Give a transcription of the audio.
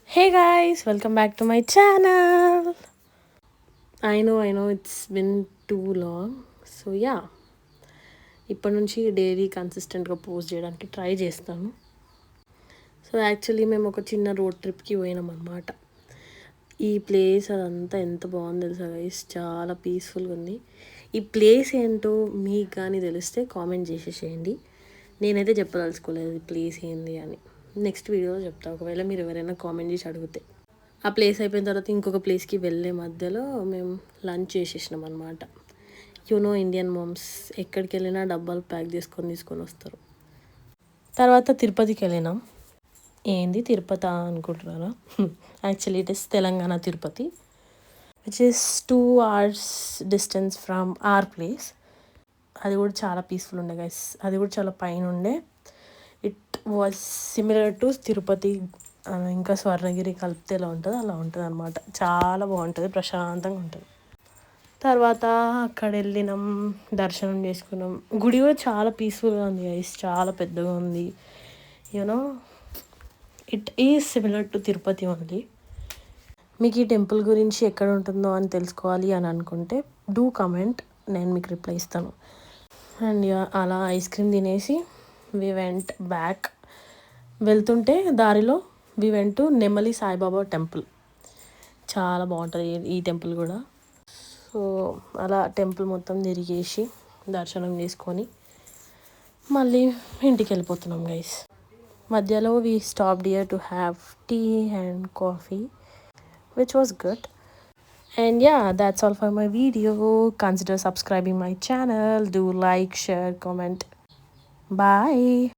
Hey guys, welcome back to my channel. I know it's been too long. So yeah, ఇప్పటి నుంచి daily కన్సిస్టెంట్గా post చేయడానికి try చేస్తాను. So actually మేము ఒక చిన్న రోడ్ ట్రిప్కి పోయినాం అనమాట. ఈ ప్లేస్ అదంతా ఎంత బాగుంది తెలుసా గైస్, చాలా పీస్ఫుల్గా ఉంది. ఈ ప్లేస్ ఏంటో మీకు కానీ తెలిస్తే కామెంట్ చేసేసేయండి. నేనైతే చెప్పదలుచుకోలేదు ఈ ప్లేస్ ఏంది అని. నెక్స్ట్ వీడియోలో చెప్తా, ఒకవేళ మీరు ఎవరైనా కామెంట్ చేసి అడిగితే. ఆ ప్లేస్ అయిపోయిన తర్వాత ఇంకొక ప్లేస్కి వెళ్ళే మధ్యలో మేము లంచ్ చేసేసినాం అనమాట. ఇండియన్ మామ్స్ ఎక్కడికి వెళ్ళినా డబ్బాలు ప్యాక్ చేసుకొని తీసుకొని వస్తారు. తర్వాత తిరుపతికి వెళ్ళినాం. ఏంది తిరుపతి అనుకుంటున్నారా? Actually it is Telangana Tirupati, which is 2 hours distance from our place. అది కూడా చాలా పీస్ఫుల్ ఉండే గైస్, అది కూడా చాలా పైన ఉండే. It was similar to Tirupati, ఇంకా స్వర్ణగిరి కలిపితే ఎలా ఉంటుందో అలా ఉంటుంది అనమాట. చాలా బాగుంటుంది, ప్రశాంతంగా ఉంటుంది. తర్వాత అక్కడ వెళ్ళినాం, దర్శనం చేసుకున్నాం. గుడి కూడా చాలా పీస్ఫుల్గా ఉంది గైస్, చాలా పెద్దగా ఉంది. You know it is similar to Tirupati only. మీకు ఈ టెంపుల్ గురించి ఎక్కడ ఉంటుందో అని తెలుసుకోవాలి అని అనుకుంటే డూ కమెంట్, నేను మీకు రిప్లై ఇస్తాను. అండ్ అలా ఐస్ క్రీమ్ తినేసి వి వెంట్ బ్యాక్. వెళ్తుంటే దారిలో వి వెంట్ టు నెమలి సాయిబాబా టెంపుల్. చాలా బాగుంటుంది ఈ టెంపుల్ కూడా. సో అలా టెంపుల్ మొత్తం తిరిగేసి దర్శనం చేసుకొని మళ్ళీ ఇంటికి వెళ్ళిపోతున్నాం గైస్. మధ్యలో we stopped here to have tea and coffee, which was good. And yeah, that's all for my video. Consider subscribing my channel. Do like, share, comment. Bye.